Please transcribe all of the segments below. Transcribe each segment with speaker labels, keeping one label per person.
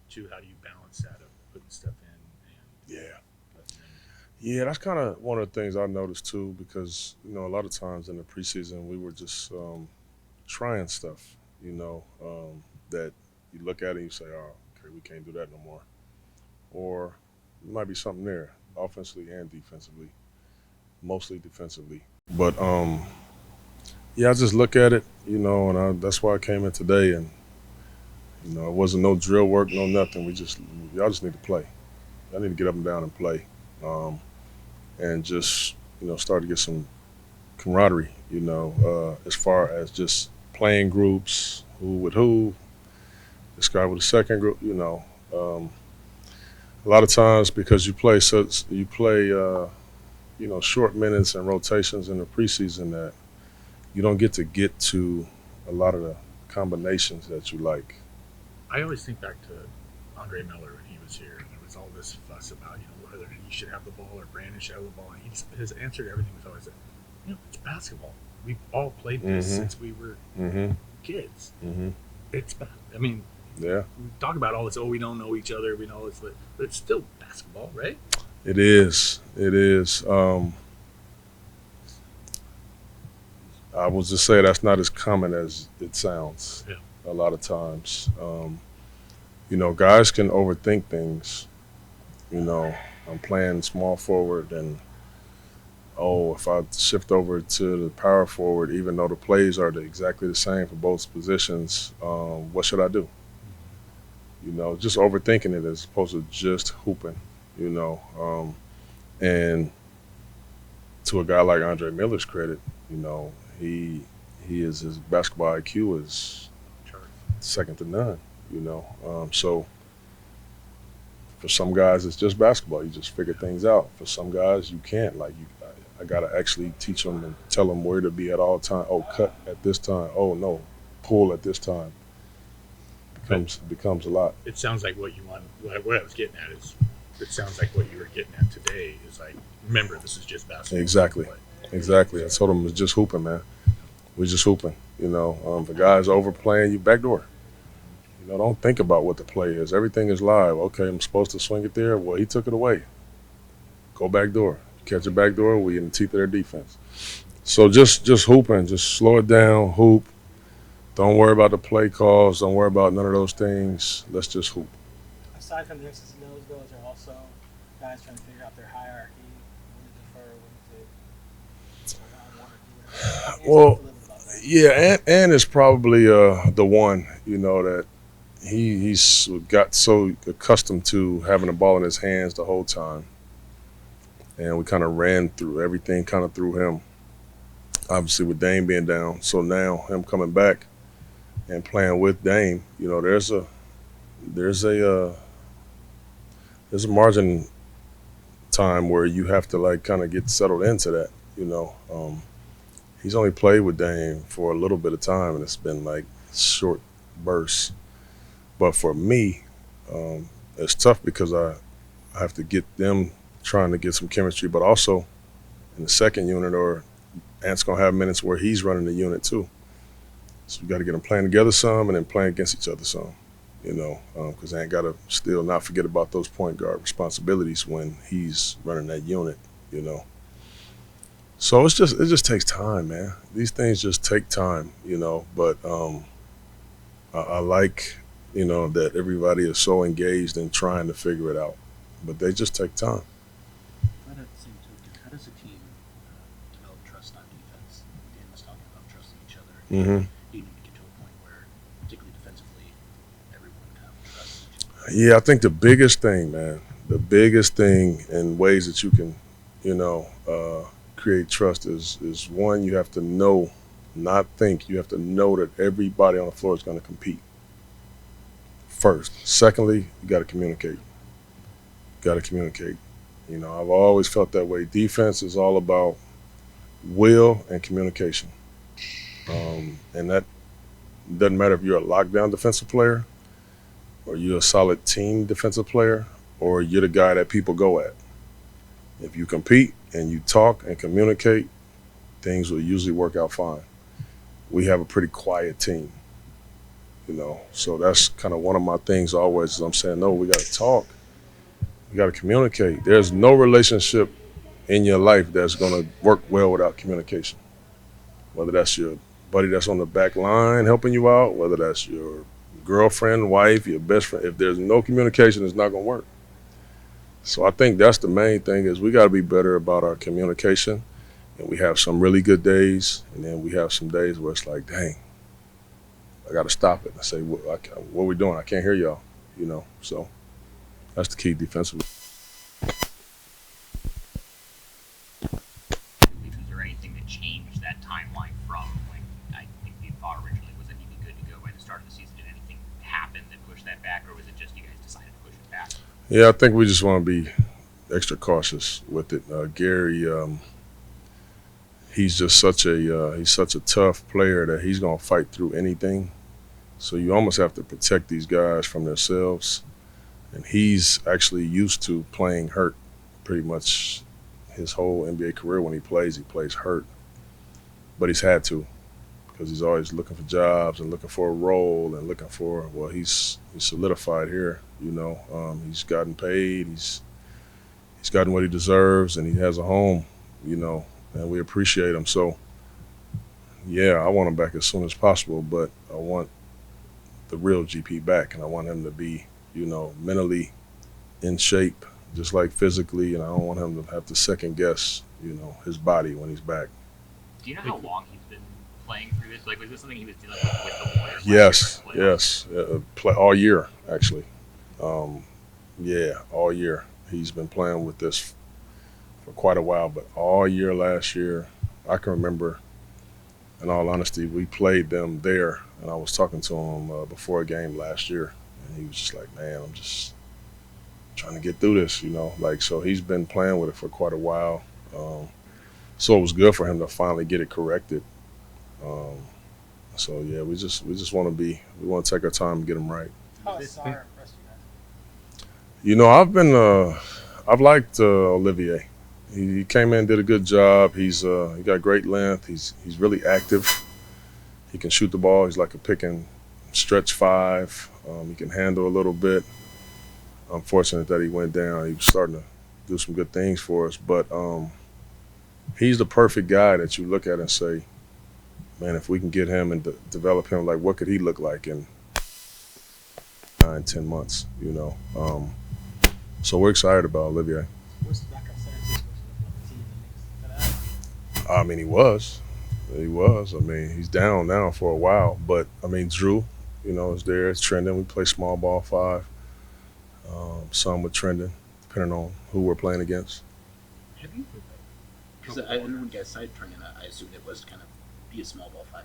Speaker 1: too. How do you balance that of putting stuff in and
Speaker 2: Yeah.
Speaker 1: letting them?
Speaker 2: Yeah, that's kind of one of the things I noticed too, because a lot of times in the preseason we were just trying stuff, that you look at it and you say, "Oh, okay, we can't do that no more," or it might be something there, offensively and defensively, mostly defensively. But yeah, I just look at it, that's why I came in today, and it wasn't no drill work, no nothing. Y'all just need to play. Y'all need to get up and down and play, um, and just start to get some camaraderie. As far as just playing groups, who with who, this guy with the second group. A lot of times because you play short minutes and rotations in the preseason that you don't get to a lot of the combinations that you like.
Speaker 1: I always think back to Andre Miller when he was here, and there was all this fuss about whether he should have the ball or Brandon should have the ball, and his answer to everything was always that it's basketball. We've all played this
Speaker 2: Mm-hmm.
Speaker 1: since we were
Speaker 2: Mm-hmm.
Speaker 1: kids.
Speaker 2: Mm-hmm.
Speaker 1: It's I mean,
Speaker 2: Yeah,
Speaker 1: we talk about all this. Oh, we don't know each other. We know this, but it's still basketball, right?
Speaker 2: it is. It is. I will just say that's not as common as it sounds.
Speaker 1: Yeah.
Speaker 2: A lot of times, guys can overthink things. I'm playing small forward, and if I shift over to the power forward, even though the plays are exactly the same for both positions, what should I do? Just overthinking it as opposed to just hooping. You know, and to a guy like Andre Miller's credit, he his basketball IQ is
Speaker 1: Charts.
Speaker 2: second to none. So for some guys it's just basketball. You just figure things out. For some guys you can't. I gotta actually teach them and tell them where to be at all time. Oh, cut at this time. Oh no, pull at this time.
Speaker 1: But
Speaker 2: Becomes a lot.
Speaker 1: it sounds like what you want. What I was getting at is, it sounds like what you were getting at today is like, remember, this is just basketball.
Speaker 2: Exactly. Exactly. I told them it's just hooping, man. We're just hooping. If a guy's overplaying, you backdoor. Don't think about what the play is. Everything is live. Okay, I'm supposed to swing it there. Well, he took it away. Go back door. Catch a back door. We in the teeth of their defense. So just hooping. Just slow it down. Hoop. Don't worry about the play calls. Don't worry about none of those things. Let's just hoop.
Speaker 3: Aside from the X's and O's, though, is there also guys trying to figure out their hierarchy, when to defer, when to one or do whatever? Talk
Speaker 2: Well,
Speaker 3: a little bit about that.
Speaker 2: yeah, and is probably the one that he's got so accustomed to having the ball in his hands the whole time, and we kind of ran through everything kind of through him. Obviously, with Dame being down, so now him coming back and playing with Dame, there's a there's a margin time where you have to like kind of get settled into that. He's only played with Dame for a little bit of time, and it's been like short bursts. But for me, it's tough because I have to get them trying to get some chemistry, but also in the second unit, or Ant's gonna have minutes where he's running the unit too. So we got to get them playing together some, and then playing against each other some. Because Ant got to still not forget about those point guard responsibilities when he's running that unit. You know. So it just takes time, man. These things just take time. But I like that everybody is so engaged in trying to figure it out, but they just take time.
Speaker 4: But at the same token, how does a team develop trust on defense? Dan was talking about trusting each other.
Speaker 2: Hmm.
Speaker 4: You need to get to a point where, particularly defensively, everyone kind of trusts each other.
Speaker 2: Yeah, I think the biggest thing, man, the biggest thing in ways that you can, create trust is one, you have to know, not think. You have to know that everybody on the floor is going to compete. First, secondly, you got to communicate. Got to communicate. I've always felt that way. Defense is all about will and communication, and that doesn't matter if you're a lockdown defensive player, or you're a solid team defensive player, or you're the guy that people go at. If you compete and you talk and communicate, things will usually work out fine. We have a pretty quiet team. you know. So that's kind of one of my things always is I'm saying, no, we got to talk. We got to communicate. There's no relationship in your life that's going to work well without communication. Whether that's your buddy that's on the back line helping you out, whether that's your girlfriend, wife, your best friend. If there's no communication, it's not going to work. So I think that's the main thing is we got to be better about our communication. And we have some really good days, and then we have some days where it's like, dang, I got to stop it and say, what are we doing? I can't hear y'all, you know. So that's the key defensively.
Speaker 5: Was there anything that changed that timeline from when I think the thought originally was that he'd be good to go by the start of the season? Did anything happen that pushed that back, or was it just you guys decided to push it back?
Speaker 2: Yeah, I think we just want to be extra cautious with it. Gary, he's just such a tough player that he's gonna fight through anything. So you almost have to protect these guys from themselves. And he's actually used to playing hurt pretty much his whole NBA career. When he plays hurt. But he's had to because he's always looking for jobs and looking for a role and looking for, well, he's solidified here, you know. He's gotten paid, he's gotten what he deserves, and he has a home, you know, and we appreciate him. So, yeah, I want him back as soon as possible, but I want the real GP back, and I want him to be, you know, mentally in shape, just like physically, and I don't want him to have to second guess, you know, his body when he's back.
Speaker 5: Do you know how long he's been playing through this? Like, was this something he was dealing with the Warriors?
Speaker 2: Yes, play all year actually. Yeah, all year he's been playing with this for quite a while, but all year last year, I can remember. In all honesty, we played them there, and I was talking to him before a game last year, and he was just like, man, I'm just trying to get through this, you know. Like, so he's been playing with it for quite a while. So it was good for him to finally get it corrected. So yeah, we just want to take our time and get him right.
Speaker 3: How has Sarr impressed you guys?
Speaker 2: You know, I've liked Olivier. He came in, did a good job. He got great length. He's really active. He can shoot the ball. He's like a pick and stretch five. He can handle a little bit. I'm fortunate that he went down. He was starting to do some good things for us. But he's the perfect guy that you look at and say, man, if we can get him and develop him, like what could he look like in 9-10 months, you know? So we're excited about Olivier.
Speaker 3: What's the backup center situation on the team in the next?
Speaker 2: I mean, he was. I mean, he's down now for a while. But, I mean, Drew, you know, is there. It's trending. We play small ball five. Some with trending, depending on who we're playing against.
Speaker 4: Have you? Because I know when guys side training, I assumed it was kind of be a small ball five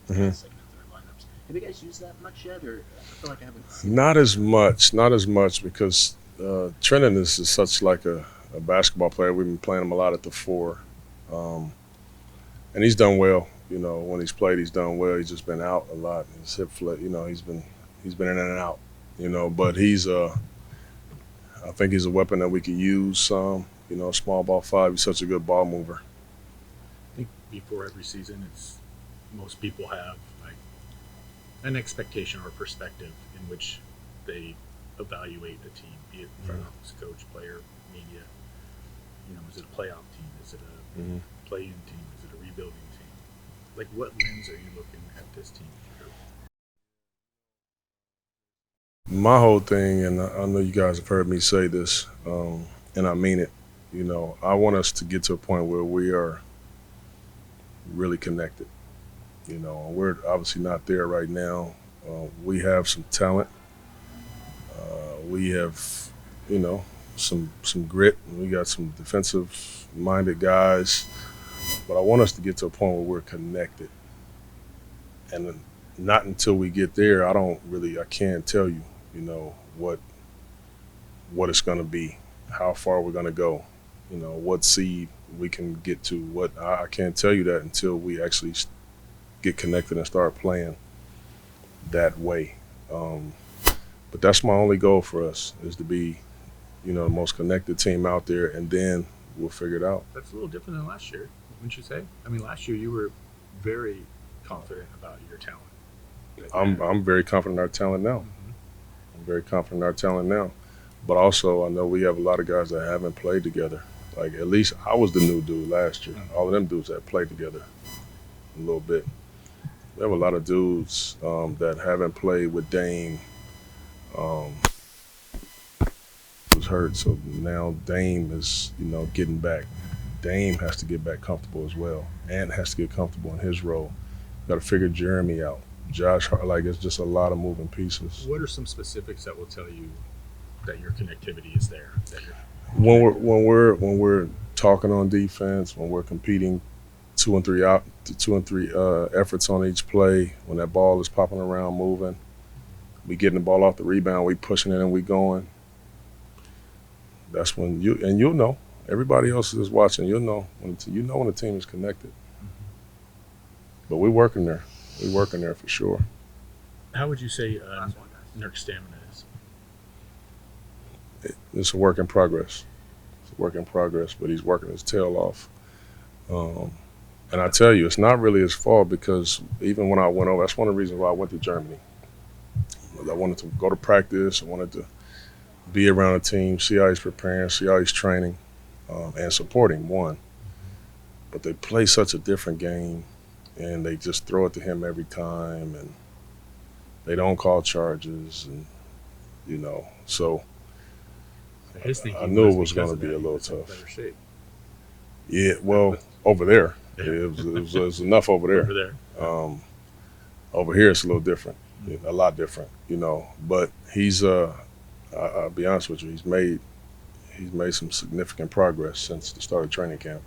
Speaker 4: and second and third lineups. Have you guys used that much yet, or I feel like I haven't seen
Speaker 2: Not as much because Trendon is such like a basketball player. We've been playing him a lot at the four. And he's done well. You know, when he's played, he's done well. He's just been out a lot. His hip flip, you know, he's been in and out. You know, but I think he's a weapon that we could use some. You know, small ball five. He's such a good ball mover.
Speaker 1: I think before every season, most people have like an expectation or perspective in which they evaluate the team, be it front office, coach, player, media. You know, is it a playoff team? Is it a play-in team? Is it a rebuilding team? Like, what lens are you looking at this team through?
Speaker 2: My whole thing, and I know you guys have heard me say this, and I mean it. You know, I want us to get to a point where we are really connected. You know, we're obviously not there right now. We have some talent. We have, you know, some grit. We got some defensive-minded guys. But I want us to get to a point where we're connected. And not until we get there, I can't tell you, you know, what it's going to be, how far we're going to go, you know, what seed we can get to. I can't tell you that until we actually get connected and start playing that way. But that's my only goal for us, is to be, you know, the most connected team out there, and then we'll figure it out.
Speaker 1: That's a little different than last year, wouldn't you say? I mean, last year you were very confident about your talent.
Speaker 2: I'm very confident in our talent now. I'm very confident in our talent now. But also, I know we have a lot of guys that haven't played together. Like, at least I was the new dude last year. All of them dudes that played together a little bit. We have a lot of dudes that haven't played with Dame. Was hurt, so now Dame is, getting back. Dame has to get back comfortable as well. Ant has to get comfortable in his role. Got to figure Jeremy out. Josh, like, it's just a lot of moving pieces.
Speaker 1: What are some specifics that will tell you that your connectivity is there?
Speaker 2: When we're talking on defense, when we're competing 2 and 3 efforts on each play, when that ball is popping around, moving, we getting the ball off the rebound, we pushing it and we going. That's when you'll know. Everybody else is watching. You'll know when the team is connected. But we're working there. We're working there for sure.
Speaker 1: How would you say Nurk's stamina is?
Speaker 2: It's a work in progress. It's a work in progress, but he's working his tail off. And I tell you, it's not really his fault, because even when I went over, that's one of the reasons why I went to Germany. I wanted to go to practice. I wanted to be around a team, see how he's preparing, see how he's training, and supporting, one. But they play such a different game, and they just throw it to him every time, and they don't call charges, and so I knew it was going to be a little tough.
Speaker 1: Better shape.
Speaker 2: Yeah, well, over there, it was enough over there.
Speaker 1: Over there.
Speaker 2: Over here, it's a little different, a lot different, But he's, I'll be honest with you, he's made some significant progress since the start of training camp.